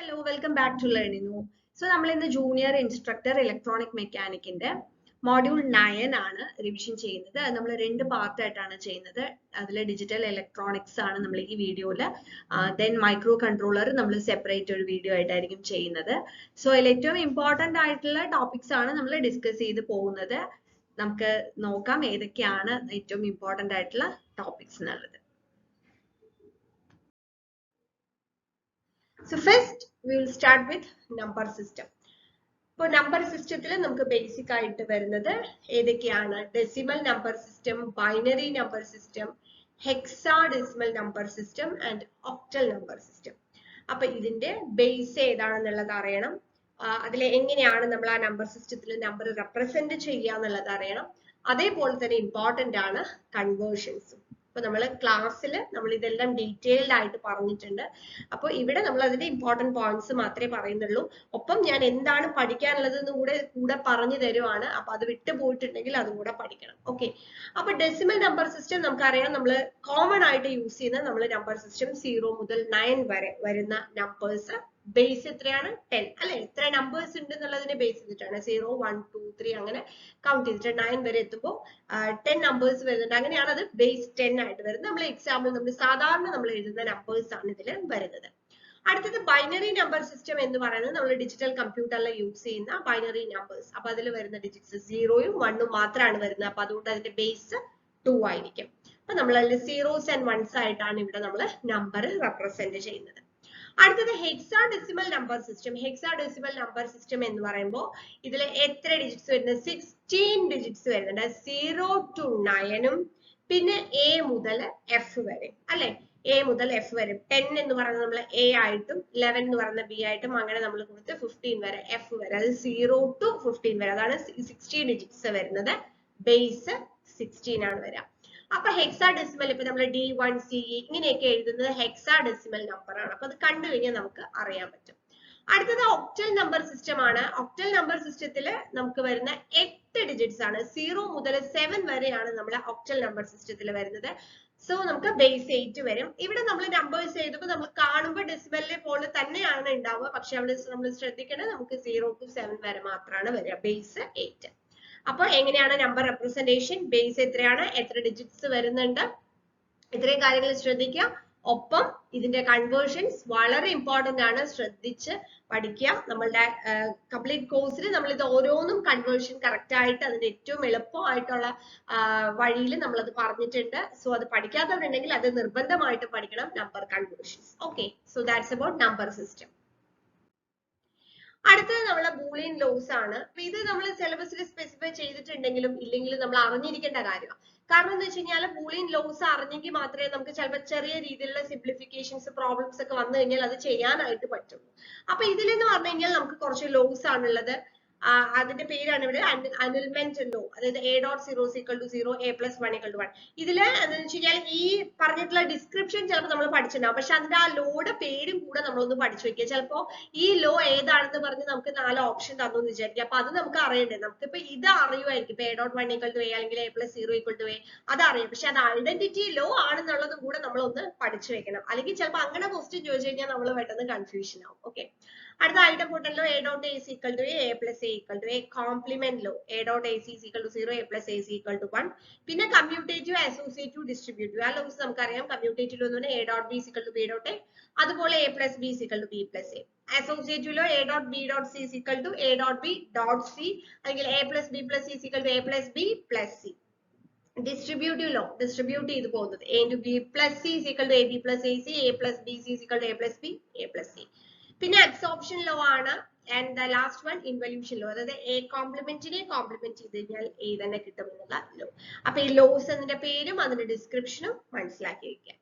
Hello, welcome back to Learning. So, നമ്മൾ ഇന്ന് junior instructor electronic മെക്കാനിക്കിന്റെ module 9 ആണ് revision ചെയ്യുന്നത്. നമ്മൾ രണ്ട് പാർട്ട് ആയിട്ടാണ് ചെയ്യുന്നത്. അതിൽ ഡിജിറ്റൽ ഇലക്ട്രോണിക്സ് ആണ് നമ്മൾ ഈ വീഡിയോയില്, ദെൻ മൈക്രോ കൺട്രോളർ നമ്മൾ സെപ്പറേറ്റ് ഒരു വീഡിയോ ആയിട്ടായിരിക്കും ചെയ്യുന്നത്. സോ അതിൽ ഏറ്റവും ഇമ്പോർട്ടന്റ് ആയിട്ടുള്ള ടോപ്പിക്സ് ആണ് നമ്മൾ ഡിസ്കസ് ചെയ്ത് പോകുന്നത്. നമുക്ക് നോക്കാം ഏതൊക്കെയാണ് ഏറ്റവും ഇമ്പോർട്ടന്റ് ആയിട്ടുള്ള ടോപ്പിക്സ് എന്നുള്ളത്. So first we will start with number system. For number system ത്തിൽ നമുക്ക് ബേസിക് ആയിട്ട് വരുന്നത് ഏതൊക്കെയാണ്? Decimal number system, binary number system, hexadecimal number system and octal number system. അപ്പൊ ഇതിന്റെ ബേസ് ഏതാണെന്നുള്ളത് അറിയണം. അതിൽ എങ്ങനെയാണ് നമ്മൾ ആ നമ്പർ സിസ്റ്റത്തിൽ നമ്പർ റെപ്രസെന്റ് ചെയ്യുക എന്നുള്ളത് അറിയണം. അതേപോലെ തന്നെ ഇമ്പോർട്ടന്റ് ആണ് കൺവേർഷൻസും. അപ്പൊ നമ്മൾ ക്ലാസ്സിൽ നമ്മൾ ഇതെല്ലാം ഡീറ്റെയിൽഡ് ആയിട്ട് പറഞ്ഞിട്ടുണ്ട്. അപ്പോൾ ഇവിടെ നമ്മൾ അതിന്റെ ഇമ്പോർട്ടന്റ് പോയിന്റ്സ് മാത്രമേ പറയുന്നുള്ളൂ. ഒപ്പം ഞാൻ എന്താണ് പഠിക്കാനുള്ളത് എന്ന് കൂടെ പറഞ്ഞു തരുവാണ്. അപ്പൊ അത് വിട്ടുപോയിട്ടുണ്ടെങ്കിൽ അതും കൂടെ പഠിക്കണം. ഓക്കെ, അപ്പൊ ഡെസിമൽ നമ്പർ സിസ്റ്റം നമുക്കറിയാം. നമ്മൾ കോമൺ ആയിട്ട് യൂസ് ചെയ്യുന്ന നമ്മൾ നമ്പർ സിസ്റ്റം 0 മുതൽ 9 വരെ വരുന്ന നമ്പേഴ്സ് ബേസ് എത്രയാണ്? 10 അല്ലെ? എത്ര നമ്പേഴ്സ് ഉണ്ട് എന്നുള്ളതിനെ ബേസ് ചെയ്തിട്ടാണ് 0, 1, 2, 3 അങ്ങനെ കൗണ്ട് ചെയ്തിട്ട് 9 വരെ എത്തുമ്പോൾ 10 നമ്പേഴ്സ് വരുന്നുണ്ട്. അങ്ങനെയാണ് അത് ബേസ് 10 ആയിട്ട് വരുന്നത്. നമ്മൾ എക്സാമ്പിൾ നമ്മൾ സാധാരണ നമ്മൾ എഴുതുന്ന നമ്പേഴ്സ് ആണ് ഇതിൽ വരുന്നത്. അടുത്തത് ബൈനറി നമ്പർ സിസ്റ്റം എന്ന് പറയുന്നത് നമ്മൾ ഡിജിറ്റൽ കമ്പ്യൂട്ടറിൽ യൂസ് ചെയ്യുന്ന ബൈനറി നമ്പേഴ്സ്. അപ്പൊ അതിൽ വരുന്ന ഡിജിറ്റ്സ് 0ഉം 1ഉം മാത്രമാണ് വരുന്നത്. അപ്പൊ അതുകൊണ്ട് അതിന്റെ ബേസ് 2 ആയിരിക്കും. അപ്പൊ നമ്മൾ അതിൽ 0s and 1s ആയിട്ടാണ് ഇവിടെ നമ്മൾ നമ്പർ റെപ്രസെന്റ് ചെയ്യുന്നത്. അടുത്തത് hexadecimal number system. Hexadecimal number system എന്ന് പറയുമ്പോൾ ഇതിൽ എത്ര ഡിജിറ്റ്സ് വരുന്നത്? 16 ഡിജിറ്റ്സ് വരുന്നുണ്ട്. 0 to 9ഉം പിന്നെ എ മുതൽ എഫ് വരെ അല്ലെ? എ മുതൽ എഫ് വരെ. 10 എന്ന് പറയുന്നത് നമ്മൾ എ ആയിട്ടും 11 എന്ന് പറയുന്നത് ബി ആയിട്ടും അങ്ങനെ നമ്മൾ കൊടുത്ത് 15 വരെ എഫ് വരെ. അത് 0 to 15 വരെ. അതാണ് 60 ഡിജിറ്റ്സ് വരുന്നത്. ബേസ് 16 ആണ് വരിക. അപ്പൊ ഹെക്സാഡെസിമൽ ഇപ്പൊ നമ്മൾ D1CE ഇങ്ങനെയൊക്കെ എഴുതുന്നത് ഹെക്സാഡെസിമൽ നമ്പർ ആണ്. അപ്പൊ അത് കണ്ടു കഴിഞ്ഞാൽ നമുക്ക് അറിയാൻ പറ്റും. അടുത്തത് ഒക്ടൽ നമ്പർ സിസ്റ്റം ആണ്. ഒക്ടൽ നമ്പർ സിസ്റ്റത്തിൽ നമുക്ക് വരുന്ന 8 ഡിജിറ്റ്സ് ആണ്. 0 മുതൽ 7 വരെയാണ് നമ്മുടെ ഒക്ടൽ നമ്പർ സിസ്റ്റത്തിൽ വരുന്നത്. സോ നമുക്ക് ബേസ് 8 വരും. ഇവിടെ നമ്മൾ നമ്പേഴ്സ് എഴുതുമ്പോൾ നമ്മൾ കാണുമ്പോൾ ഡെസിമലിനെ പോലെ തന്നെയാണ് ഉണ്ടാവുക. പക്ഷെ അവിടെ നമ്മൾ ശ്രദ്ധിക്കേണ്ടത് നമുക്ക് 0 to 7 വരെ മാത്രമാണ് വരിക. ബേസ് 8. അപ്പൊ എങ്ങനെയാണ് നമ്പർ റെപ്രസെന്റേഷൻ? ബേസ് എത്രയാണ്, എത്ര ഡിജിറ്റ്സ് വരുന്നുണ്ട്, ഇത്രയും കാര്യങ്ങൾ ശ്രദ്ധിക്കുക. ഒപ്പം ഇതിന്റെ കൺവേർഷൻസ് വളരെ ഇമ്പോർട്ടന്റ് ആണ്. ശ്രദ്ധിച്ച് പഠിക്കുക. നമ്മളുടെ കംപ്ലീറ്റ് കോഴ്സിൽ നമ്മൾ ഇത് ഓരോന്നും കൺവേർഷൻ കറക്റ്റ് ആയിട്ട് അതിന്റെ ഏറ്റവും എളുപ്പമായിട്ടുള്ള വഴിയിൽ നമ്മളത് പറഞ്ഞിട്ടുണ്ട്. സോ അത് പഠിക്കാത്തവരുണ്ടെങ്കിൽ അത് നിർബന്ധമായിട്ട് പഠിക്കണം, number conversions. Okay, so that's about number system. അടുത്തത് നമ്മളെ ബൂളിയൻ ലോസ് ആണ്. അപ്പൊ ഇത് നമ്മൾ സിലബസിൽ സ്പെസിഫൈ ചെയ്തിട്ടുണ്ടെങ്കിലും ഇല്ലെങ്കിലും നമ്മൾ അറിഞ്ഞിരിക്കേണ്ട കാര്യമാണ്. കാരണം എന്താ വെച്ച് കഴിഞ്ഞാൽ ബൂളിയൻ ലോസ് അറിഞ്ഞെങ്കിൽ മാത്രമേ നമുക്ക് ചിലപ്പോൾ ചെറിയ രീതിയിലുള്ള സിംപ്ലിഫിക്കേഷൻസ് പ്രോബ്ലംസ് ഒക്കെ വന്നു കഴിഞ്ഞാൽ അത് ചെയ്യാനായിട്ട് പറ്റുള്ളൂ. അപ്പൊ ഇതിലെന്ന് പറഞ്ഞു കഴിഞ്ഞാൽ നമുക്ക് കുറച്ച് ലോസ് ആണുള്ളത്. അതിന്റെ പേരാണ് ഇവിടെ അനിൽമെന്റ് ലോ. അതായത് A.0 A plus 1 = 1. ഇതില് എന്താണെന്ന് വെച്ച് കഴിഞ്ഞാൽ ഈ പറഞ്ഞിട്ടുള്ള ഡിസ്ക്രിപ്ഷൻ ചിലപ്പോൾ നമ്മൾ പഠിച്ചിട്ടുണ്ടാവും. പക്ഷെ അതിന്റെ ആ ലോയുടെ പേരും കൂടെ നമ്മളൊന്ന് പഠിച്ചു വെക്കുക. ചിലപ്പോ ഈ ലോ ഏതാണെന്ന് പറഞ്ഞ് നമുക്ക് 4 ഓപ്ഷൻ തന്നു എന്ന് വിചാരിക്കുക. അപ്പൊ അത് നമുക്ക് അറിയണ്ടേ? നമുക്കിപ്പോ ഇത് അറിയുമായിരിക്കും. ഇപ്പൊ A.1 = A അല്ലെങ്കിൽ A plus 0 = A അത് അറിയാം. പക്ഷെ അത് ഐഡന്റിറ്റി ലോ ആണെന്നുള്ളതും കൂടെ നമ്മളൊന്ന് പഠിച്ചു വെക്കണം. അല്ലെങ്കിൽ ചിലപ്പോൾ അങ്ങനെ ക്വസ്റ്റ്യൻ ചോദിച്ചു കഴിഞ്ഞാൽ നമ്മൾ പെട്ടെന്ന് കൺഫ്യൂഷൻ ആവും. ഓക്കെ, അടുത്ത idempotent law A.AC = A plus A = A. Complement law A.AC = 0 A plus AC = 1. പിന്നെ കമ്മ്യൂട്ടേറ്റീവ്, അസോസിയേറ്റീവ്, ഡിസ്ട്രിബ്യൂട്ടീവ്. ആ ലോസ് നമുക്കറിയാം. കമ്മ്യൂട്ടേറ്റീവ് ലോ എന്ന് പറഞ്ഞാൽ A.B = B.A. അതുപോലെ A plus B = B plus A. Associative law A.B.C = A.B.C അല്ലെങ്കിൽ A plus B plus C = A plus B plus C. Distributive law distribute ചെയ്ത് പോകുന്നത് A into B plus C = AB plus AC, A plus BC = A plus B, A plus C. പിന്നെ absorption law ആണ്. And the last one involution law. അതായത് A കോംപ്ലിമെന്റിനെ complement ചെയ്ത് കഴിഞ്ഞാൽ A തന്നെ കിട്ടും എന്നുള്ള ലോ. അപ്പൊ ഈ ലോസ് എന്നതിന്റെ പേരും അതിന്റെ ഡിസ്ക്രിപ്ഷനും മനസ്സിലാക്കി വെക്കുക.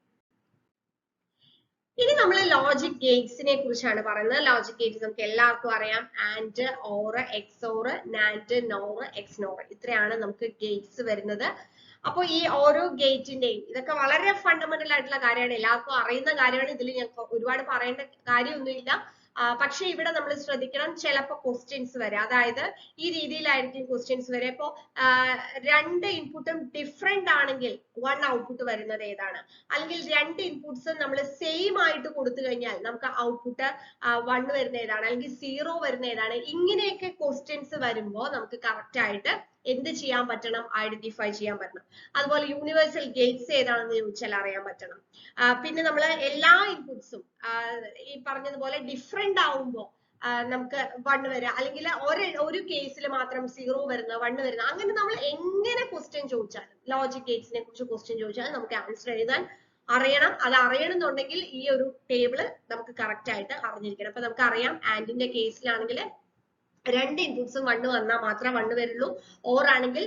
ഇനി നമ്മൾ ലോജിക് ഗേറ്റ്സിനെ കുറിച്ചാണ് പറയുന്നത്. ലോജിക് ഗേറ്റ്സ് നമുക്ക് എല്ലാവർക്കും അറിയാം. And, or, XOR, NAND, nor, XNOR. ഇത്രയാണ് നമുക്ക് ഗേറ്റ്സ് വരുന്നത്. അപ്പൊ ഈ ഓരോ ഗേറ്റിന്റെയും ഇതൊക്കെ വളരെ ഫണ്ടമെന്റൽ ആയിട്ടുള്ള കാര്യമാണ്. എല്ലാവർക്കും അറിയുന്ന കാര്യമാണ്. ഇതിൽ ഞാൻ ഒരുപാട് പറയേണ്ട കാര്യമൊന്നുമില്ല. പക്ഷെ ഇവിടെ നമ്മൾ ശ്രദ്ധിക്കണം, ചിലപ്പോൾ ക്വസ്റ്റ്യൻസ് വരെ, അതായത് ഈ രീതിയിലായിരിക്കും ക്വസ്റ്റ്യൻസ് വരെ. ഇപ്പോ രണ്ട് ഇൻപുട്ടും ഡിഫറെന്റ് ആണെങ്കിൽ വൺ ഔട്ട്പുട്ട് വരുന്നത് ഏതാണ്, അല്ലെങ്കിൽ രണ്ട് ഇൻപുട്സും നമ്മൾ സെയിം ആയിട്ട് കൊടുത്തു കഴിഞ്ഞാൽ നമുക്ക് ഔട്ട്പുട്ട് 1 വരുന്ന ഏതാണ്, അല്ലെങ്കിൽ 0 വരുന്ന ഏതാണ്, ഇങ്ങനെയൊക്കെ ക്വസ്റ്റ്യൻസ് വരുമ്പോൾ നമുക്ക് കറക്റ്റ് ആയിട്ട് എന്ത് ചെയ്യാൻ പറ്റണം, ഐഡന്റിഫൈ ചെയ്യാൻ പറ്റണം. അതുപോലെ യൂണിവേഴ്സൽ ഗേറ്റ്സ് ഏതാണെന്ന് ചോദിച്ചാൽ അറിയാൻ പറ്റണം. പിന്നെ നമ്മൾ എല്ലാ ഇൻപുട്സും ഈ പറഞ്ഞതുപോലെ ഡിഫറെന്റ് ആവുമ്പോൾ നമുക്ക് 1 വരിക, അല്ലെങ്കിൽ ഒരു കേസിൽ മാത്രം 0 വരുന്ന 1 വരുന്ന, അങ്ങനെ നമ്മൾ എങ്ങനെ ക്വസ്റ്റ്യൻ ചോദിച്ചാലും ലോജിക് ഗേറ്റ്സിനെ കുറിച്ച് ക്വസ്റ്റ്യൻ ചോദിച്ചാൽ നമുക്ക് ആൻസർ എഴുതാൻ അറിയണം. അത് അറിയണമെന്നുണ്ടെങ്കിൽ ഈ ഒരു ടേബിള് നമുക്ക് കറക്റ്റ് ആയിട്ട് അറിഞ്ഞിരിക്കണം. അപ്പൊ നമുക്ക് അറിയാം, ആൻഡിന്റെ കേസിലാണെങ്കിൽ രണ്ട് ഇൻപുട്സും 1 വന്നാൽ മാത്രം 1 വരുള്ളൂ, ഓർ ആണെങ്കിൽ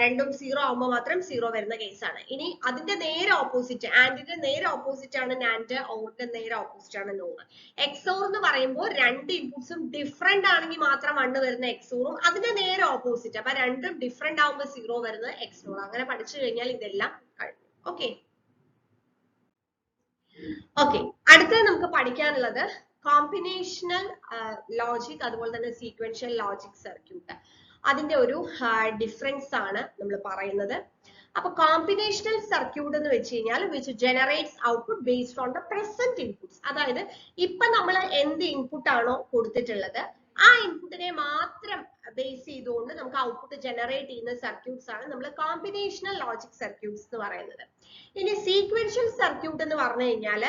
രണ്ടും 0 ആവുമ്പോൾ മാത്രം 0 വരുന്ന കേസാണ്. ഇനി അതിന്റെ നേരെ ഓപ്പോസിറ്റ്, ആൻഡിന്റെ നേരെ ഓപ്പോസിറ്റ് ആണ് നാൻഡ്, ഓറിന്റെ നേരെ ഓപ്പോസിറ്റ് ആണ് നോർ. എക്സോർ എന്ന് പറയുമ്പോൾ രണ്ട് ഇൻപുട്സും ഡിഫറെന്റ് ആണെങ്കിൽ മാത്രം 1 വരുന്ന എക്സോറും, അതിന്റെ നേരെ ഓപ്പോസിറ്റ്, അപ്പൊ രണ്ടും ഡിഫറെന്റ് ആവുമ്പോൾ 0 വരുന്ന എക്സോർ. അങ്ങനെ പഠിച്ചു കഴിഞ്ഞാൽ ഇതെല്ലാം കഴിഞ്ഞു. ഓക്കെ ഓക്കെ അടുത്തത് നമുക്ക് പഠിക്കാനുള്ളത് കോമ്പിനേഷണൽ ലോജിക്, അതുപോലെ തന്നെ സീക്വൻഷ്യൽ ലോജിക് സർക്യൂട്ട്. അതിന്റെ ഒരു ഡിഫറൻസ് ആണ് നമ്മൾ പറയുന്നത്. അപ്പൊ കോമ്പിനേഷണൽ സർക്യൂട്ട് എന്ന് വെച്ച് കഴിഞ്ഞാൽ which generates output based on the present inputs. അതായത് ഇപ്പൊ നമ്മൾ എന്ത് ഇൻപുട്ട് ആണോ കൊടുത്തിട്ടുള്ളത് ആ ഇൻപുട്ടിനെ മാത്രം ബേസ് ചെയ്തുകൊണ്ട് നമുക്ക് ഔട്ട്പുട്ട് ജനറേറ്റ് ചെയ്യുന്ന സർക്യൂട്ട്സ് ആണ് നമ്മൾ കോമ്പിനേഷണൽ ലോജിക് സർക്യൂട്ട്സ് എന്ന് പറയുന്നത്. ഇനി സീക്വൻഷ്യൽ സർക്യൂട്ട് എന്ന് പറഞ്ഞു കഴിഞ്ഞാൽ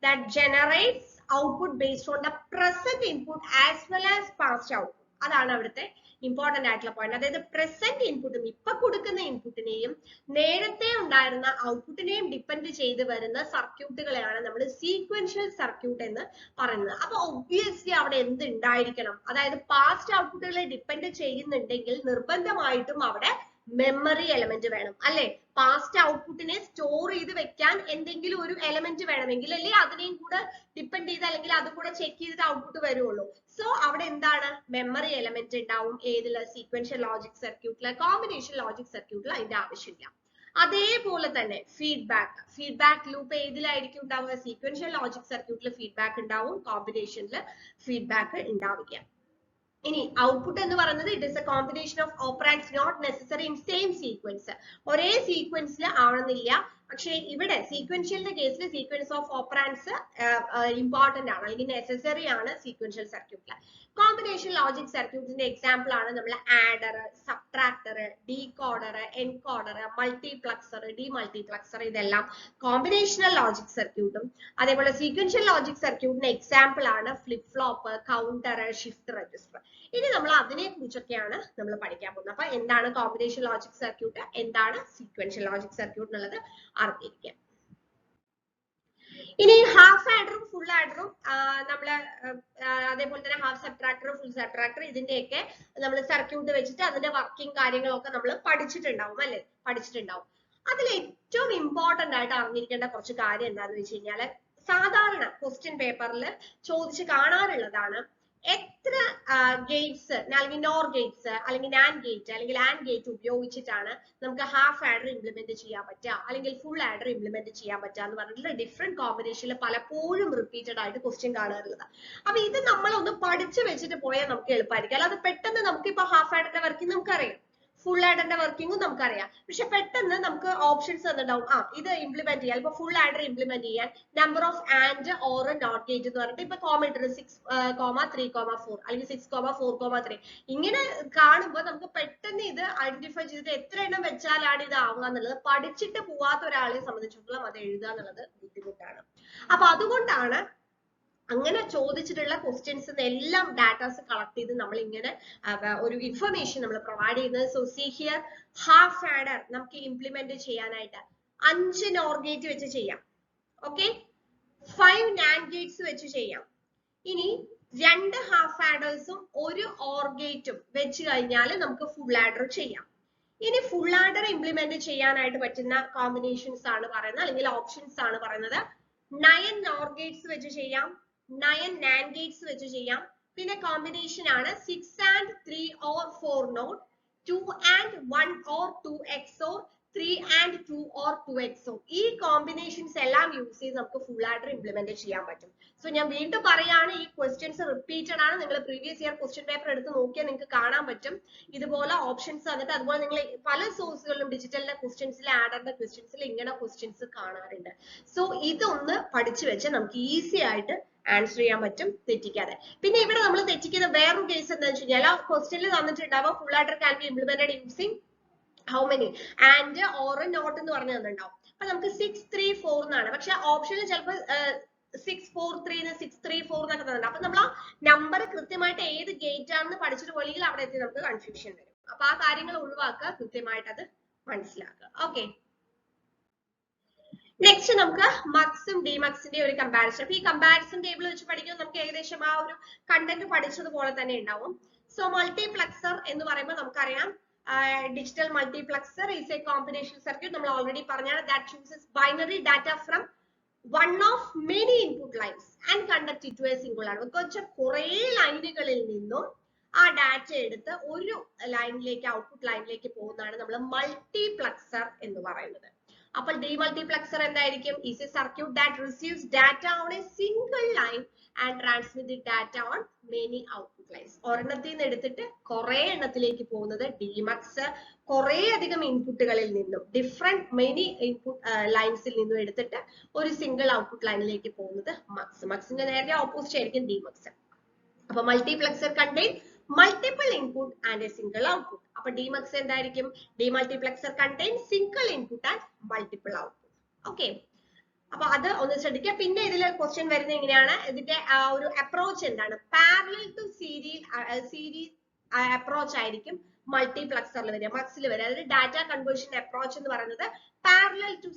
that generates output based on the present input as well as past output. അതാണ് അവിടുത്തെ ഇമ്പോർട്ടന്റ് ആയിട്ടുള്ള പോയിന്റ്. അതായത് പ്രസന്റ് ഇൻപുട്ടും ഇപ്പൊ കൊടുക്കുന്ന ഇൻപുട്ടിനെയും നേരത്തെ ഉണ്ടായിരുന്ന ഔട്ട്പുട്ടിനെയും ഡിപ്പെൻഡ് ചെയ്ത് വരുന്ന സർക്യൂട്ടുകളെയാണ് നമ്മൾ സീക്വൻഷ്യൽ സർക്യൂട്ട് എന്ന് പറയുന്നത്. അപ്പൊ ഒബ്വിയസ്ലി അവിടെ എന്ത് ഉണ്ടായിരിക്കണം, അതായത് പാസ്റ്റ് ഔട്ട്പുട്ടുകളെ ഡിപ്പെൻഡ് ചെയ്യുന്നുണ്ടെങ്കിൽ നിർബന്ധമായിട്ടും അവിടെ മെമ്മറി എലമെന്റ് വേണം, അല്ലെ? പാസ്റ്റ് ഔട്ട്പുട്ടിനെ സ്റ്റോർ ചെയ്ത് വെക്കാൻ എന്തെങ്കിലും ഒരു എലമെന്റ് വേണമെങ്കിൽ അല്ലെ അതിനെയും കൂടെ ഡിപ്പെൻഡ് ചെയ്ത്, അല്ലെങ്കിൽ അതും കൂടെ ചെക്ക് ചെയ്തിട്ട് ഔട്ട്പുട്ട് വരുള്ളൂ. സോ അവിടെ എന്താണ്, മെമ്മറി എലമെന്റ് ഉണ്ടാവും. ഏതില്? സീക്വൻഷ്യൽ ലോജിക് സർക്യൂട്ടില്. കോമ്പിനേഷൻ ലോജിക് സർക്യൂട്ടിൽ അതിന്റെ ആവശ്യമില്ല. അതേപോലെ തന്നെ ഫീഡ്ബാക്ക് ലൂപ്പ് ഏതിലായിരിക്കും ഉണ്ടാവുക? സീക്വൻഷ്യൽ ലോജിക് സർക്യൂട്ടിൽ ഫീഡ്ബാക്ക് ഉണ്ടാവും, കോമ്പിനേഷനിൽ ഫീഡ്ബാക്ക് ഉണ്ടാവില്ല. ഇനി ഔട്ട്പുട്ട് എന്ന് പറയുന്നത് it is a combination of operands not necessary in same sequence. ഒരേ സീക്വൻസിൽ ആവണമെന്നില്ല, പക്ഷേ ഇവിടെ സീക്വൻഷ്യലിന്റെ കേസിൽ സീക്വൻസ് ഓഫ് ഓപ്പറാൻഡ്സ് ഇമ്പോർട്ടന്റ് ആണ്, അല്ലെങ്കിൽ നെസസറി ആണ് സീക്വൻഷ്യൽ സർക്യൂട്ടിൽ. കോമ്പിനേഷൻ ലോജിക് സർക്യൂട്ടിന്റെ എക്സാമ്പിൾ ആണ് നമ്മൾ adder, subtractor, decoder, encoder, multiplexer, demultiplexer. ഇതെല്ലാം കോമ്പിനേഷണൽ ലോജിക് സർക്യൂട്ടും. അതേപോലെ സീക്വൻഷ്യൽ ലോജിക് സർക്യൂട്ടിന്റെ എക്സാമ്പിൾ ആണ് flip flop, counter, shift register. ഇനി നമ്മൾ അതിനെ കുറിച്ചൊക്കെയാണ് നമ്മൾ പഠിക്കാൻ പോകുന്നത്. അപ്പൊ എന്താണ് കോമ്പിനേഷൻ ലോജിക് സർക്യൂട്ട്, എന്താണ് സീക്വൻഷ്യൽ ലോജിക് സർക്യൂട്ട് എന്നുള്ളത് അറിഞ്ഞിരിക്കുക. ഇനി ഹാഫ് ആഡറും ഫുൾ ആഡറും നമ്മള് അതേപോലെ തന്നെ ഹാഫ് സബ്ട്രാക്ടർ, ഫുൾ സബ്ട്രാക്ടർ, ഇതിന്റെയൊക്കെ നമ്മൾ സർക്യൂട്ട് വെച്ചിട്ട് അതിന്റെ വർക്കിംഗ് കാര്യങ്ങളൊക്കെ നമ്മൾ പഠിച്ചിട്ടുണ്ടാവും, അല്ലെ? പഠിച്ചിട്ടുണ്ടാവും. അതിൽ ഏറ്റവും ഇമ്പോർട്ടന്റ് ആയിട്ട് അറിഞ്ഞിരിക്കേണ്ട കുറച്ച് കാര്യം എന്താണെന്ന് വെച്ച് കഴിഞ്ഞാല് സാധാരണ ക്വസ്റ്റ്യൻ പേപ്പറിൽ ചോദിച്ച് കാണാറുള്ളതാണ്, എത്ര ഗേറ്റ്സ് അല്ലെങ്കിൽ നോർ ഗേറ്റ്സ് അല്ലെങ്കിൽ നാൻഡ് ഗേറ്റ് അല്ലെങ്കിൽ ആൻഡ് ഗേറ്റ് ഉപയോഗിച്ചിട്ടാണ് നമുക്ക് ഹാഫ് ആഡർ ഇംപ്ലിമെന്റ് ചെയ്യാൻ പറ്റുക, അല്ലെങ്കിൽ ഫുൾ ആഡർ ഇംപ്ലിമെന്റ് ചെയ്യാൻ പറ്റുക എന്ന് പറഞ്ഞിട്ടുള്ള ഡിഫറെന്റ് കോമ്പിനേഷനിൽ പലപ്പോഴും റിപ്പീറ്റഡ് ആയിട്ട് ക്വസ്റ്റ്യൻ കാണാറുള്ളത്. അപ്പൊ ഇത് നമ്മളൊന്ന് പഠിച്ചു വെച്ചിട്ട് പോയാൽ നമുക്ക് എളുപ്പമായിരിക്കും. അല്ലാതെ പെട്ടെന്ന് നമുക്ക് ഇപ്പൊ ഹാഫ് ആഡറിന്റെ വർക്കിംഗ് നമുക്കറിയാം, ഫുൾ ആഡറിന്റെ വർക്കിംഗും നമുക്കറിയാം, പക്ഷെ പെട്ടെന്ന് നമുക്ക് ഓപ്ഷൻസ് തന്നിട്ടുണ്ടാവും, ഇത് ഇംപ്ലിമെന്റ് ചെയ്യാൻ. ഇപ്പൊ ഫുൾ ആഡർ ഇംപ്ലിമെന്റ് ചെയ്യാൻ number of and or not gate എന്ന് പറഞ്ഞിട്ട് ഇപ്പൊ കോമ 6,3,4 അല്ലെങ്കിൽ 6,4,3 ഇങ്ങനെ കാണുമ്പോൾ നമുക്ക് പെട്ടെന്ന് ഇത് ഐഡന്റിഫൈ ചെയ്തിട്ട് എത്ര എണ്ണം വെച്ചാലാണ് ഇത് ആവുക എന്നുള്ളത് പഠിച്ചിട്ട് പോവാത്ത ഒരാളെ സംബന്ധിച്ചിടത്തോളം അത് എഴുതുക എന്നുള്ളത് ബുദ്ധിമുട്ടാണ്. അപ്പൊ അതുകൊണ്ടാണ് അങ്ങനെ ചോദിച്ചിട്ടുള്ള ക്വസ്റ്റ്യൻസ് എല്ലാം ഡാറ്റാസ് കളക്ട് ചെയ്ത് നമ്മൾ ഇങ്ങനെ ഒരു ഇൻഫർമേഷൻ നമ്മൾ പ്രൊവൈഡ് ചെയ്യുന്നത്. So see here, half adder നമുക്ക് ഇംപ്ലിമെന്റ് ചെയ്യാനായിട്ട് 5 നോർ ഗേറ്റ് വെച്ച് ചെയ്യാം, ഓക്കെ, 5 നാൻഡ് ഗേറ്റ്സ് വെച്ച് ചെയ്യാം. ഇനി 2 ഹാഫ് ആഡേഴ്സും 1 ഓർ ഗേറ്റും വെച്ച് കഴിഞ്ഞാൽ നമുക്ക് ഫുൾ ആഡർ ചെയ്യാം. ഇനി ഫുൾ ആഡർ ഇംപ്ലിമെന്റ് ചെയ്യാനായിട്ട് പറ്റുന്ന കോമ്പിനേഷൻസ് ആണ് പറയുന്നത്, അല്ലെങ്കിൽ ഓപ്ഷൻസ് ആണ് പറയുന്നത്. 9 നോർ ഗേറ്റ്സ് വെച്ച് ചെയ്യാം, 9 നാൻഡ് ഗേറ്റ്സ് വെച്ച് ചെയ്യാം. പിന്നെ കോമ്പിനേഷൻ ആണ് 6 and 3 or 4 not, 2 and 1 or 2 XOR, 3 and 2 or 2XO ഈ കോമ്പിനേഷൻസ് എല്ലാം യൂസ് ചെയ്ത് നമുക്ക് ഫുൾ ആഡർ ഇംപ്ലിമെന്റ് ചെയ്യാൻ പറ്റും. സോ ഞാൻ വീണ്ടും പറയാണ്, ഈ ക്വസ്റ്റ്യൻസ് റിപ്പീറ്റഡ് ആണ്. നിങ്ങൾ പ്രീവിയസ് ഇയർ ക്വസ്റ്റ്യൻ പേപ്പർ എടുത്ത് നോക്കിയാൽ നിങ്ങൾക്ക് കാണാൻ പറ്റും ഇതുപോലെ ഓപ്ഷൻസ് വന്നിട്ട്. അതുപോലെ നിങ്ങൾ പല സോഴ്സുകളിലും ഡിജിറ്റലിലെ ക്വസ്റ്റ്യൻസിൽ ആഡറിന്റെ ക്വസ്റ്റ്യൻസിൽ ഇങ്ങനെ ക്വസ്റ്റ്യൻസ് കാണാറുണ്ട്. സോ ഇതൊന്ന് പഠിച്ചു വെച്ച് നമുക്ക് ഈസി ആയിട്ട് ആൻസർ ചെയ്യാൻ പറ്റും തെറ്റിക്കാതെ. പിന്നെ ഇവിടെ നമ്മൾ തെറ്റിക്കുന്ന വേറൊരു കേസ് എന്താ വെച്ച് കഴിഞ്ഞാൽ ക്വസ്റ്റ്യനിൽ തന്നിട്ടുണ്ടാവും full adder can be implemented using how many and or not എന്ന് പറഞ്ഞു തന്നിട്ടുണ്ടാവും. അപ്പൊ നമുക്ക് 6 3 4 എന്നാണ്, പക്ഷെ ഓപ്ഷനിൽ ചിലപ്പോൾ 6 4 3 6 3 4 എന്നൊക്കെ തന്നിട്ടുണ്ട്. അപ്പൊ നമ്മൾ ആ നമ്പർ കൃത്യമായിട്ട് ഏത് ഗേറ്റ് ആണെന്ന് പഠിച്ചിട്ട് പോലെങ്കിൽ അവിടെ എത്തി നമുക്ക് കൺഫ്യൂഷൻ വരും. അപ്പൊ ആ കാര്യങ്ങൾ ഒഴിവാക്കുക, കൃത്യമായിട്ട് അത് മനസ്സിലാക്കുക. ഓക്കെ, നെക്സ്റ്റ് നമുക്ക് മക്സും ഡിമക്സിന്റെ ഒരു കമ്പാരിസൺ. അപ്പൊ ഈ കമ്പാരിസൺ ടേബിൾ വെച്ച് പഠിക്കുമ്പോൾ നമുക്ക് ഏകദേശം ആ ഒരു കണ്ടന്റ് പഠിച്ചതുപോലെ തന്നെ ഉണ്ടാവും. സോ മൾട്ടിപ്ലക്സർ എന്ന് പറയുമ്പോൾ നമുക്കറിയാം digital multiplexer is a combination circuit. നമ്മൾ ഓൾറെഡി പറഞ്ഞാണ് that chooses binary data from one of many input lines and convert it to a single line. കുറേ ലൈനുകളിൽ നിന്നും ആ ഡാറ്റ എടുത്ത് ഒരു ലൈനിലേക്ക് ഔട്ട്പുട്ട് ലൈനിലേക്ക് പോകുന്നതാണ് നമ്മൾ മൾട്ടിപ്ലക്സർ എന്ന് പറയുന്നത്. അപ്പോൾ demultiplexer എന്തായിരിക്കും? is a circuit that receives data on a single line and transmit the data on many output lines. ഒരെണ്ണത്തിൽ നിന്ന് എടുത്തിട്ട് കുറെ എണ്ണത്തിലേക്ക് പോകുന്നത് ഡിമക്സ്. കുറെ അധികം ഇൻപുട്ടുകളിൽ നിന്നും ഡിഫറെന്റ് മെനി ഇൻപുട്ട് ലൈൻസിൽ നിന്നും എടുത്തിട്ട് ഒരു സിംഗിൾ ഔട്ട്പുട്ട് ലൈനിലേക്ക് പോകുന്നത് മക്സ്. മക്സിന്റെ നേരെ ഓപ്പോസിറ്റ് ആയിരിക്കും ഡിമക്സ്. അപ്പൊ multiplexer contain multiple input and a single output. അപ്പൊ ഡിമക്സ് എന്തായിരിക്കും? demultiplexer contains single input and multiple output. Okay, അപ്പൊ അത് ഒന്ന് ശ്രദ്ധിക്കുക. പിന്നെ ഇതിൽ ക്വസ്റ്റ്യൻ വരുന്നത് എങ്ങനെയാണ്? ഇതിന്റെ ഒരു അപ്രോച്ച് എന്താണ്? പാരലൽ ടു സീരീസ് അപ്രോച്ച് ആയിരിക്കും മൾട്ടിപ്ലക്സറിൽ വരിക, മക്സിൽ വരിക. അതായത് ഡാറ്റ കൺവേർഷൻ അപ്രോച്ച് എന്ന് പറയുന്നത് പാരലൽ ടു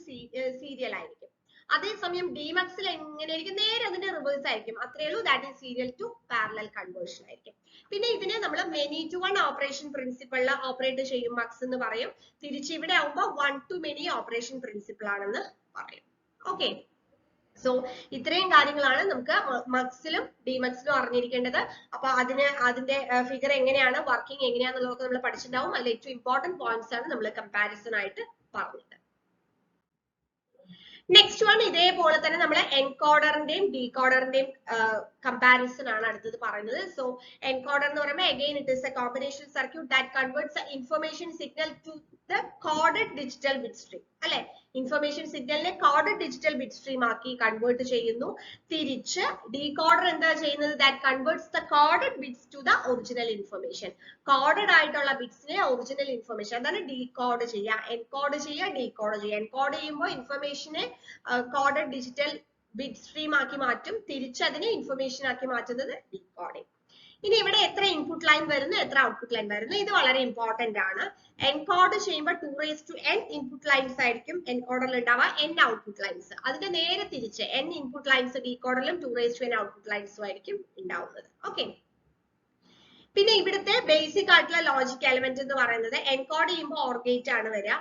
സീരിയൽ ആയിരിക്കും. അതേസമയം ഡിമക്സിൽ എങ്ങനെയായിരിക്കും? നേരെ അതിന്റെ റിവേഴ്സ് ആയിരിക്കും. അത്രയേ ഉള്ളൂ. That is serial to parallel conversion ആയിരിക്കും. പിന്നെ ഇതിനെ നമ്മൾ മെനി ടു വൺ ഓപ്പറേഷൻ പ്രിൻസിപ്പിളിൽ ഓപ്പറേറ്റ് ചെയ്യും മക്സ് എന്ന് പറയും. തിരിച്ച് ഇവിടെ ആവുമ്പോൾ one to many operation principle ആണെന്ന് പറയും. ഓക്കെ, സോ ഇത്രയും കാര്യങ്ങളാണ് നമുക്ക് മക്സിലും ഡിമക്സിലും അറിഞ്ഞിരിക്കേണ്ടത്. അപ്പൊ അതിന്റെ ഫിഗർ എങ്ങനെയാണ്, വർക്കിംഗ് എങ്ങനെയാണെന്നുള്ളതൊക്കെ നമ്മൾ പഠിച്ചിട്ടുണ്ടാവും. അതിൽ ഏറ്റവും ഇമ്പോർട്ടന്റ് പോയിന്റ്സ് ആണ് നമ്മൾ കമ്പാരിസൺ ആയിട്ട് പറഞ്ഞത്. നെക്സ്റ്റ് വൺ ഇതേപോലെ തന്നെ നമ്മൾ എൻകോഡറിന്റെയും ഡീകോഡറിന്റെയും കമ്പാരിസൺ ആണ് അടുത്തത് പറയുന്നത്. സോ എൻകോഡർ എന്ന് പറയുമ്പോൾ again it is a combination circuit that converts information signal to the coded digital bit stream. അല്ലെ, ഇൻഫർമേഷൻ സിഗ്നലിനെ കോഡഡ് ഡിജിറ്റൽ ബിറ്റ് സ്ട്രീം ആക്കി കൺവേർട്ട് ചെയ്യുന്നു. തിരിച്ച് ഡീകോഡർ എന്താ ചെയ്യുന്നത്? That converts the coded bits to the original information. Coded ആയിട്ടുള്ള ബിറ്റ്സിനെ original information, അതാണ് ഡീകോഡ് ചെയ്യുക. എൻകോഡ് ചെയ്യുക, ഡീകോഡ് ചെയ്യുക. എൻകോഡ് ചെയ്യുമ്പോൾ ഇൻഫർമേഷനെ കോഡഡ് ഡിജിറ്റൽ ബിറ്റ് സ്ട്രീം ആക്കി മാറ്റും. തിരിച്ചതിനെ ഇൻഫർമേഷൻ ആക്കി മാറ്റുന്നത് ഡീകോഡിംഗ്. ഇനി ഇവിടെ എത്ര ഇൻപുട്ട് ലൈൻ വരുന്നു, എത്ര ഔട്ട്പുട്ട് ലൈൻ വരുന്നു, ഇത് വളരെ ഇമ്പോർട്ടന്റ് ആണ്. എൻകോഡ് ചെയ്യുമ്പോൾ 2n ഇൻപുട്ട് ലൈൻസ് ആയിരിക്കും എൻകോഡറിൽ ഉണ്ടാവുക, n ഔട്ട്പുട്ട് ലൈൻസ്. അതിന്റെ നേരെ തിരിച്ച് n ഇൻപുട്ട് ലൈൻസ് ഡീകോഡറിലും 2n ഔട്ട്പുട്ട് ലൈൻസും ആയിരിക്കും ഉണ്ടാവുന്നത്. ഓക്കെ, പിന്നെ ഇവിടുത്തെ ബേസിക് ആയിട്ടുള്ള ലോജിക് എലമെന്റ് എന്ന് പറയുന്നത് എൻകോഡ് ചെയ്യുമ്പോൾ ഓർ ഗേറ്റ് ആണ് വരിക.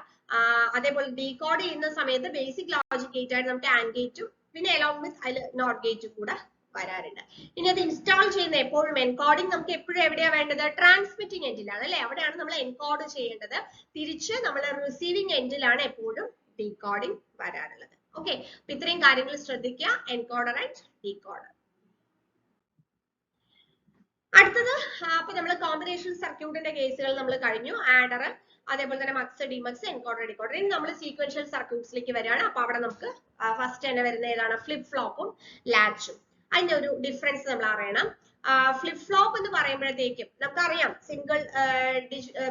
അതേപോലെ ഡീകോഡ് ചെയ്യുന്ന സമയത്ത് ബേസിക് ലോജിക് ഗേറ്റ് ആയിട്ട് നമുക്ക് ആൻഡ് ഗേറ്റും പിന്നെ അലോങ് വിത്ത് അതിൽ നോട്ട് ഗേറ്റും കൂടെ വരാറുണ്ട്. ഇനി അത് ഇൻസ്റ്റാൾ ചെയ്യുന്ന എപ്പോഴും എൻകോഡിംഗ് നമുക്ക് എപ്പോഴും എവിടെയാ വേണ്ടത്? ട്രാൻസ്മിറ്റിംഗ് എൻഡിലാണ് അല്ലെ, അവിടെയാണ് നമ്മൾ എൻകോഡ് ചെയ്യേണ്ടത്. തിരിച്ച് നമ്മൾ റിസീവിംഗ് എൻഡിലാണ് എപ്പോഴും ഡീകോഡിംഗ് വരാറുള്ളത്. ഓക്കെ, അപ്പൊ ഇത്രയും കാര്യങ്ങൾ ശ്രദ്ധിക്കുക, എൻകോഡർ ആൻഡ് ഡീകോഡർ. അടുത്തത് അപ്പൊ നമ്മൾ കോമ്പിനേഷൻ സർക്യൂട്ടിന്റെ കേസുകൾ നമ്മൾ കഴിഞ്ഞു. ആഡർ, അതേപോലെ തന്നെ മക്സ്, ഡിമക്സ്, എൻകോഡർ, ഡീകോഡർ. ഇനി നമ്മൾ സീക്വൻഷ്യൽ സർക്യൂട്ട്സിലേക്ക് വരികയാണ്. അപ്പൊ അവിടെ നമുക്ക് ഫസ്റ്റ് തന്നെ വരുന്ന ഏതാണ്? ഫ്ലിപ്പ് ഫ്ലോപ്പും ലാച്ചും. അതിന്റെ ഒരു ഡിഫറൻസ് നമ്മൾ അറിയണം. ഫ്ലിപ്പ് ഫ്ലോപ്പ് എന്ന് പറയുമ്പോഴത്തേക്കും നമുക്കറിയാം സിംഗിൾ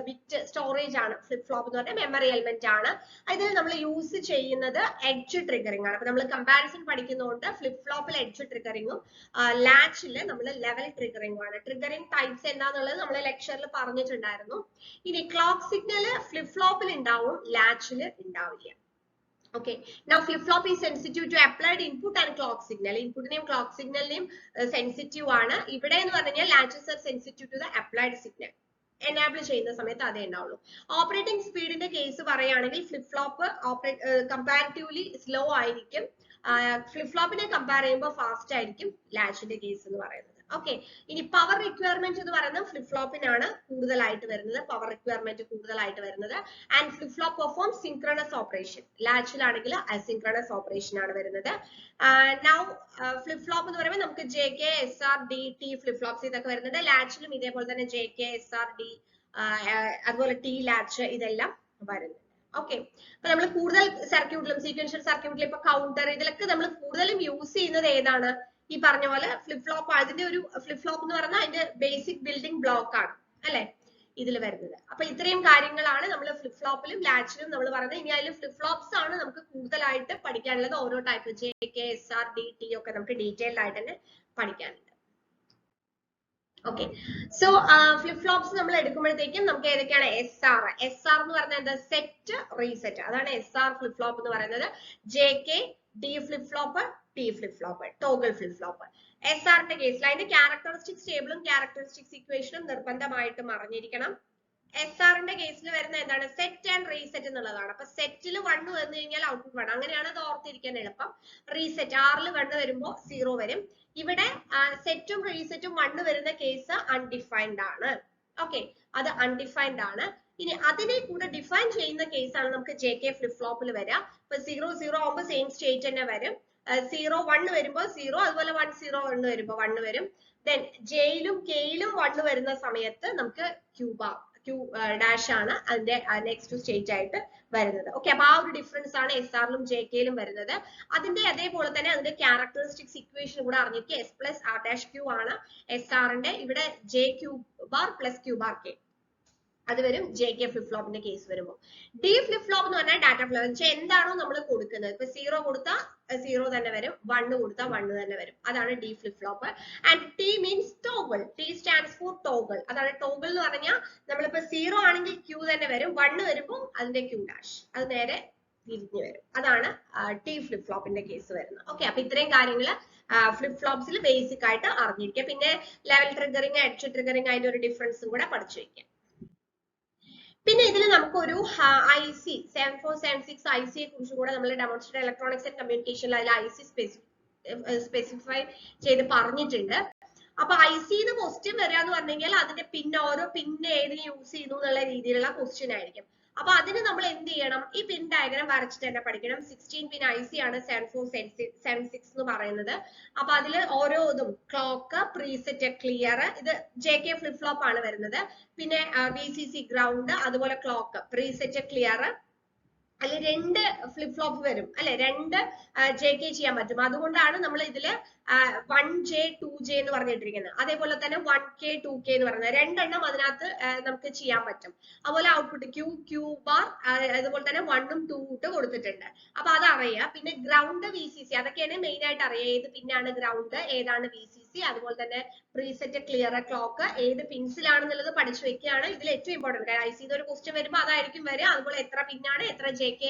ബിറ്റ് സ്റ്റോറേജ് ആണ് ഫ്ലിപ്പ് ഫ്ലോപ്പ് എന്ന് പറഞ്ഞാൽ, മെമ്മറി എലിമെന്റ് ആണ്. ഇതിൽ നമ്മൾ യൂസ് ചെയ്യുന്നത് എഡ്ജ് ട്രിഗറിംഗ് ആണ്. അപ്പൊ നമ്മൾ കമ്പാരിസൺ പഠിക്കുന്നതുകൊണ്ട് ഫ്ലിപ്പ് ഫ്ലോപ്പിൽ എഡ്ജ് ട്രിഗറിംഗും ലാച്ചിൽ നമ്മൾ ലെവൽ ട്രിഗറിംഗും ആണ്. ട്രിഗറിംഗ് ടൈപ്സ് എന്താന്നുള്ളത് നമ്മൾ ലെക്ചറിൽ പറഞ്ഞിട്ടുണ്ടായിരുന്നു. ഇനി ക്ലോക്ക് സിഗ്നൽ ഫ്ലിപ്പ് ഫ്ലോപ്പിൽ ഉണ്ടാവും, ലാച്ചിൽ ഉണ്ടാവില്ല. Okay, now flip-flop is sensitive to applied input and clock signal. Input name clock signal name sensitive ആണ്. ഇവിടെ എന്ന് പറഞ്ഞാൽ latches are sensitive to the applied signal. Enable ചെയ്യുന്ന സമയത്ത് അതേ ഉണ്ടാവുള്ളൂ. ഓപ്പറേറ്റിംഗ് സ്പീഡിന്റെ കേസ് പറയുകയാണെങ്കിൽ ഫ്ലിപ്പ് ഫ്ലോപ്പ് കമ്പാരിറ്റീവ്ലി സ്ലോ ആയിരിക്കും. ഫ്ലിപ്പ് ഫ്ലോപ്പിനെ കമ്പയർ ചെയ്യുമ്പോൾ ഫാസ്റ്റ് ആയിരിക്കും ലാച്ചിന്റെ കേസ് എന്ന് പറയുന്നത്. ഓക്കെ. ഇനി പവർ റിക്വയർമെന്റ് എന്ന് പറയുന്നത് ഫ്ലിപ്പ് ഫ്ലോപ്പിനാണ് കൂടുതലായിട്ട് വരുന്നത്, പവർ റിക്വയർമെന്റ് കൂടുതലായിട്ട് വരുന്നത്. And flip flop perform synchronous operation. ലാച്ചിലാണെങ്കിൽ അസിൻക്രണസ് ഓപ്പറേഷൻ ആണ് വരുന്നത്. നൗ ഫ്ലിപ്പ് ഫ്ലോപ്പ് എന്ന് പറയുമ്പോൾ നമുക്ക് JK, SR, D, T flip flops ഇതൊക്കെ വരുന്നുണ്ട്. ലാച്ചിലും ഇതേപോലെ തന്നെ JK, SR, D, അതുപോലെ T ലാച്ച് ഇതെല്ലാം വരുന്നുണ്ട്. ഓക്കെ. അപ്പൊ നമ്മൾ കൂടുതൽ സർക്യൂട്ടിലും സീക്വൻഷ്യൽ സർക്യൂട്ടിലും ഇപ്പൊ കൗണ്ടർ ഇതിലൊക്കെ നമ്മൾ കൂടുതലും യൂസ് ചെയ്യുന്നത് ഏതാണ്? ഈ പറഞ്ഞ പോലെ ഫ്ലിപ്പ് ഫ്ലോപ്പ്. അതിന്റെ ഒരു ഫ്ലിപ്പ് ഫ്ലോപ്പ് എന്ന് പറഞ്ഞാൽ അതിന്റെ ബേസിക് ബിൽഡിംഗ് ബ്ലോക്ക് ആണ് അല്ലെ ഇതിൽ വരുന്നത്. അപ്പൊ ഇത്രയും കാര്യങ്ങളാണ് നമ്മൾ ഫ്ലിപ്പ് ഫ്ലോപ്പിലും ലാച്ചിലും നമ്മൾ പറയുന്നത്. ഇനി അതിൽ ഫ്ലിപ്പ് ഫ്ലോപ്സ് ആണ് നമുക്ക് കൂടുതലായിട്ട് പഠിക്കാനുള്ളത്. ഓരോ type JK, SR, D, T ഒക്കെ നമുക്ക് ഡീറ്റെയിൽഡ് ആയിട്ട് തന്നെ പഠിക്കാനുണ്ട്. ഓക്കെ. സോ ഫ്ലിപ്പ് ഫ്ലോപ്സ് നമ്മൾ എടുക്കുമ്പോഴത്തേക്കും നമുക്ക് ഏതൊക്കെയാണ്? SR എന്ന് പറഞ്ഞാൽ എന്താ? Set reset. അതാണ് SR ഫ്ലിപ്പ് ഫ്ലോപ്പ് എന്ന് പറയുന്നത്. JK, D flip flop, T flip flop, toggle flip flop. SRന്റെ കേസിൽ അതിന്റെ ക്യാരക്ടറിസ്റ്റിക്സ് ടേബിളും ക്യാരക്ടറിസ്റ്റിക്സ് ഇക്വേഷനും നിർബന്ധമായിട്ടും അറിഞ്ഞിരിക്കണം. SRന്റെ കേസിൽ വരുന്ന എന്താണ്? സെറ്റ് ആൻഡ് റീസെറ്റ് എന്നുള്ളതാണ്. അപ്പൊ സെറ്റിൽ 1 വന്നു കഴിഞ്ഞാൽ ഔട്ട്പുട്ട് 1, അങ്ങനെയാണ് അത് ഓർത്തിരിക്കാൻ എളുപ്പം. റീസെറ്റ് Rൽ 1 വരുമ്പോൾ 0 വരും. ഇവിടെ സെറ്റും റീസെറ്റും 1 വരുന്ന കേസ് അൺഡിഫൈൻഡ് ആണ്. ഓക്കെ, അത് അൺഡിഫൈൻഡ് ആണ്. ഇനി അതിനെ കൂടെ ഡിഫൈൻ ചെയ്യുന്ന കേസാണ് നമുക്ക് JK ഫ്ലിപ്പ് ഫ്ലോപ്പിൽ വരിക. ഇപ്പൊ 0 0 ആവുമ്പോൾ സെയിം സ്റ്റേറ്റ് തന്നെ വരും. 0 1 വരുമ്പോൾ 0, അതുപോലെ 1 0 1 വരുമ്പോൾ 1 വരും. ദെൻ ജെയിലും കെയിലും 1 വരുന്ന സമയത്ത് നമുക്ക് Q ഡാഷ് ആണ് അതിന്റെ നെക്സ്റ്റ് സ്റ്റേറ്റ് ആയിട്ട് വരുന്നത്. ഓക്കെ, അപ്പൊ ആ ഒരു ഡിഫറൻസ് ആണ് SRലും JKലും വരുന്നത്. അതിന്റെ അതേപോലെ തന്നെ അതിന്റെ ക്യാരക്ടറിസ്റ്റിക്സ് ഇക്വേഷൻ കൂടെ അറിഞ്ഞിരിക്കുക. S plus R dash Q ആണ് SRന്റെ. ഇവിടെ JQ bar plus Q bar K അത് വരും JK ഫ്ലിപ്പ് ഫ്ലോപ്പിന്റെ കേസ് വരുമ്പോൾ. D ഫ്ലിപ്പ് ഫ്ലോപ്പ് എന്ന് പറഞ്ഞാൽ ഡാറ്റ ഫ്ലോ എന്ന് വെച്ചാൽ എന്താണോ നമ്മൾ കൊടുക്കുന്നത്. ഇപ്പൊ 0 കൊടുത്താൽ 0 തന്നെ വരും, 1 കൊടുത്താൽ 1 തന്നെ വരും. അതാണ് D flip flop. And T means toggle. T stands for toggle. അതാണ് ടോഗിൾ എന്ന് പറഞ്ഞാൽ നമ്മളിപ്പോ 0 ആണെങ്കിൽ Q തന്നെ വരും, 1 വരുമ്പോൾ അതിന്റെ Q ഡാഷ് അത് നേരെ തിരിഞ്ഞു വരും. അതാണ് T ഫ്ലിപ്പ് ഫ്ലോപ്പിന്റെ കേസ് വരുന്നത്. ഓക്കെ, അപ്പൊ ഇത്രയും കാര്യങ്ങൾ ഫ്ലിപ്പ് ഫ്ലോപ്സിൽ ബേസിക് ആയിട്ട് അറിഞ്ഞിരിക്കുക. പിന്നെ ലെവൽ ട്രിഗറിങ്, എഡ്ജ് ട്രിഗറിങ്, അതിന്റെ ഒരു ഡിഫറൻസും കൂടെ പഠിച്ചു വെക്കാം. പിന്നെ ഇതിൽ നമുക്കൊരു IC 7476 ICയെ കുറിച്ച് കൂടെ നമ്മൾ ഡെമോൺസ്ട്രേറ്റ് ഇലക്ട്രോണിക്സ് ആൻഡ് കമ്മ്യൂണിക്കേഷനിൽ അതിൽ IC സ്പെസിഫൈ ചെയ്ത് പറഞ്ഞിട്ടുണ്ട്. അപ്പൊ IC ക്വസ്റ്റ്യൻ വരിക എന്ന് പറഞ്ഞു കഴിഞ്ഞാൽ അതിന്റെ പിൻ, ഓരോ പിന്ന് ഏതിന് യൂസ് ചെയ്യുന്നു എന്നുള്ള രീതിയിലുള്ള ക്വസ്റ്റ്യൻ ആയിരിക്കും. അപ്പൊ അതിന് നമ്മൾ എന്ത് ചെയ്യണം? ഈ പിൻ ഡയഗ്രാം വരച്ചിട്ട് തന്നെ പഠിക്കണം. 16 പിൻ IC ആണ് 7476 എന്ന് പറയുന്നത്. അപ്പൊ അതിൽ ഓരോ ഇതും ക്ലോക്ക്, പ്രീസെറ്റ്, ക്ലിയർ, ഇത് JK ഫ്ലിപ്പ് ഫ്ലോപ്പ് ആണ് വരുന്നത്. പിന്നെ VCC ഗ്രൗണ്ട്, അതുപോലെ ക്ലോക്ക്, പ്രീസെറ്റ്, ക്ലിയർ, അതിൽ 2 ഫ്ലിപ്പ് ഫ്ലോപ്പ് വരും അല്ലെ, 2 JK ചെയ്യാൻ പറ്റും. അതുകൊണ്ടാണ് നമ്മൾ ഇതില് 1J 2J എന്ന് പറഞ്ഞിട്ടിരിക്കുന്നത്. അതേപോലെ തന്നെ 1K 2K എന്ന് പറയുന്നത് 2 എണ്ണം അതിനകത്ത് നമുക്ക് ചെയ്യാൻ പറ്റും. അതുപോലെ ഔട്ട്പുട്ട് Q ബാർ, അതുപോലെ തന്നെ 1ഉം 2ഉം ഇട്ട് കൊടുത്തിട്ടുണ്ട്. അപ്പൊ അത് അറിയാം. പിന്നെ ഗ്രൗണ്ട്, VCC അതൊക്കെയാണ് മെയിൻ ആയിട്ട് അറിയാം. ഏത് പിന്നാണ് ഗ്രൗണ്ട്, ഏതാണ് VCC, അതുപോലെ തന്നെ പ്രീസെറ്റ്, ക്ലിയർ, ക്ലോക്ക് ഏത് പിൻസിലാണെന്നുള്ളത് പഠിച്ചു വെക്കുകയാണ് ഇതിൽ ഏറ്റവും ഇമ്പോർട്ടന്റ്. IC ഒരു ക്വസ്റ്റ്യൻ വരുമ്പോൾ അതായിരിക്കും വരിക. അതുപോലെ എത്ര പിന്നാണ്, എത്ര JK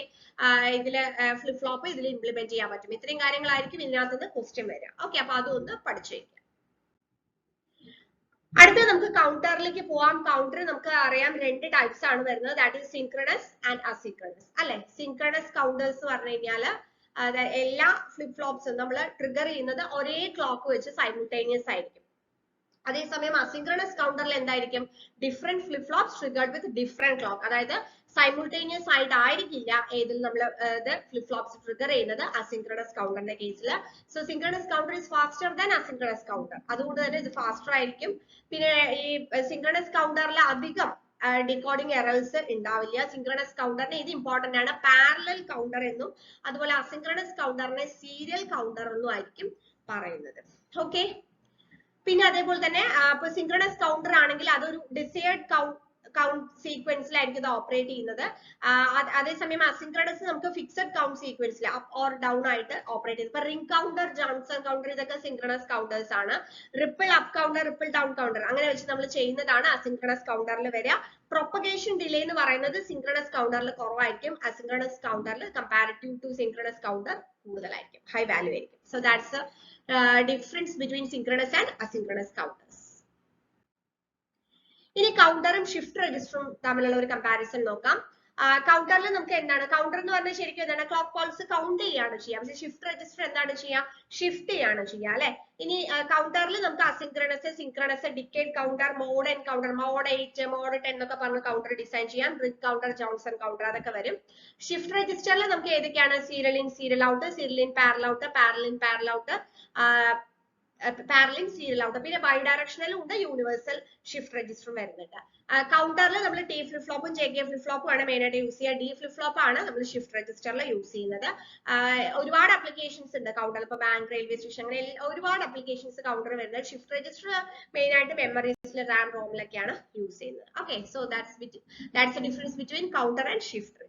ഇതില് ഫ്ലിപ്പ് ഫ്ലോപ്പ് ഇതിൽ ഇംപ്ലിമെന്റ് ചെയ്യാൻ പറ്റും. ഇത്രയും കാര്യങ്ങളായിരിക്കും ഇതിനകത്തുനിന്ന് ക്വസ്റ്റ്യൻ വരിക. ഓക്കെ, അപ്പൊ അതൊന്ന് പഠിച്ചു വെക്കാം. അടുത്ത നമുക്ക് കൗണ്ടറിലേക്ക് പോവാം. കൗണ്ടർ നമുക്ക് അറിയാം 2 ടൈപ്സ് ആണ് വരുന്നത്. That is synchronous and asynchronous അല്ലെ. സിൻക്രണസ് കൗണ്ടേഴ്സ് എന്ന് പറഞ്ഞു കഴിഞ്ഞാൽ എല്ലാ ഫ്ലിപ്പ് ഫ്ലോപ്സും നമ്മൾ ട്രിഗർ ചെയ്യുന്നത് ഒരേ ക്ലോക്ക് വെച്ച് സൈമിൾട്ടേനിയസ് ആയിരിക്കും. അതേസമയം അസിൻക്രണസ് കൗണ്ടറിൽ എന്തായിരിക്കും? Different flip flops triggered with different clock. അതായത് സൈമിൾട്ടേനിയസ് ആയിട്ട് ആയിരിക്കില്ല ഏതിൽ നമ്മൾ ഫ്ലിപ്പ് ഫ്ലോപ്സ് ട്രിഗർ ചെയ്യുന്നത് അസിൻക്രണസ് കൗണ്ടറിന്റെ കേസിൽ. So synchronous counter is faster than asynchronous counter. അതുകൊണ്ട് തന്നെ ഇത് ഫാസ്റ്റർ ആയിരിക്കും. പിന്നെ ഈ സിൻക്രണസ് കൗണ്ടറിൽ അധികം ഡിക്കോഡിംഗ് എറേഴ്സ് ഉണ്ടാവില്ല. സിൻക്രണസ് കൗണ്ടറിന് ഇത് ഇമ്പോർട്ടന്റ് ആണ്. പാരലൽ കൗണ്ടർ എന്നും അതുപോലെ അസിൻക്രണസ് കൗണ്ടറിനെ സീരിയൽ കൗണ്ടർ എന്നും ആയിരിക്കും പറയുന്നത്. ഓക്കെ, പിന്നെ അതേപോലെ തന്നെ ഇപ്പൊ സിൻക്രണസ് കൗണ്ടർ ആണെങ്കിൽ അതൊരു ഡിസൈർഡ് കൗണ്ട് സീക്വൻസിലായിരിക്കും ഇത് ഓപ്പറേറ്റ് ചെയ്യുന്നത്. അതേസമയം അസിൻക്രണസ് നമുക്ക് ഫിക്സഡ് കൗണ്ട് സീക്വൻസിൽ അപ്പ് ഓർ ഡൗൺ ആയിട്ട് ഓപ്പറേറ്റ് ചെയ്യുന്നത്. ഇപ്പൊ റിംഗ് കൗണ്ടർ, ജോൺസൺ കൗണ്ടർ ഇതൊക്കെ സിൻക്രണസ് കൗണ്ടേഴ്സ് ആണ്. Ripple up counter, ripple down counter അങ്ങനെ വെച്ച് നമ്മൾ ചെയ്യുന്നതാണ് അസിൻക്രണസ് കൗണ്ടറിൽ വരിക. പ്രൊപ്പഗേഷൻ ഡിലേ എന്ന് പറയുന്നത് സിൻക്രണസ് കൗണ്ടറിൽ കുറവായിരിക്കും. അസിൻക്രണസ് കൗണ്ടറിൽ കമ്പാരിറ്റീവ് ടു സിൻക്രണസ് കൗണ്ടർ കൂടുതലായിരിക്കും, ഹൈ വാല്യൂ ആയിരിക്കും. So that's difference between synchronous and asynchronous counters. ഇനി കൗണ്ടറും ഷിഫ്റ്റ് രജിസ്റ്ററും തമ്മിലുള്ള ഒരു കമ്പാരിസൺ നോക്കാം. കൗണ്ടറിൽ നമുക്ക് എന്താണ് കൗണ്ടർ എന്ന് പറഞ്ഞാൽ ശരിക്കും എന്താണ് ക്ലോക്ക് പൾസ് കൗണ്ട് ചെയ്യാണ് ചെയ്യുക. പക്ഷെ ഷിഫ്റ്റ് രജിസ്റ്റർ എന്താണ് ചെയ്യുക ഷിഫ്റ്റ് ചെയ്യാണ് ചെയ്യുക അല്ലെ. ഇനി കൗണ്ടറിൽ നമുക്ക് asynchronous synchronous decade counter mod and counter mod 8 mod 10 എന്നൊക്കെ പറഞ്ഞ് കൗണ്ടർ ഡിസൈൻ ചെയ്യാം. ബ്രിക്ക് കൗണ്ടർ ജോൺസൺ കൗണ്ടർ അതൊക്കെ വരും. ഷിഫ്റ്റ് രജിസ്റ്ററിൽ നമുക്ക് ഏതൊക്കെയാണ് serial in serial out serial in parallel out parallel in parallel out parallel serial out പിന്നെ ബൈ ഡയറക്ഷണലും ഉണ്ട് യൂണിവേഴ്സൽ ഷിഫ്റ്റ് രജിസ്റ്ററും വരുന്നുണ്ട്. കൗണ്ടറിൽ നമ്മൾ ടി ഫ്ലിപ്പ് ഫ്ലോപ്പും ജെ കെ ഫ്ലിപ്പ് ഫ്ലോപ്പും ആണ് മെയിൻ ആയിട്ട് യൂസ് ചെയ്യുക. ഡി ഫ്ലിപ്പ് ഫ്ലോപ്പ് ആണ് നമ്മൾ ഷിഫ്റ്റ് രജിസ്റ്ററിൽ യൂസ് ചെയ്യുന്നത്. ഒരുപാട് അപ്ലിക്കേഷൻസ് ഉണ്ട് കൗണ്ടർ. ഇപ്പൊ ബാങ്ക് റെയിൽവേ സ്റ്റേഷൻ അങ്ങനെ ഒരുപാട് അപ്ലിക്കേഷൻസ് കൗണ്ടർ വരുന്നത്. ഷിഫ്റ്റ് രജിസ്റ്റർ മെയിൻ ആയിട്ട് മെമ്മറീസിൽ റാം റോമിലൊക്കെയാണ് യൂസ് ചെയ്യുന്നത്. Okay, so that's the difference between counter and shift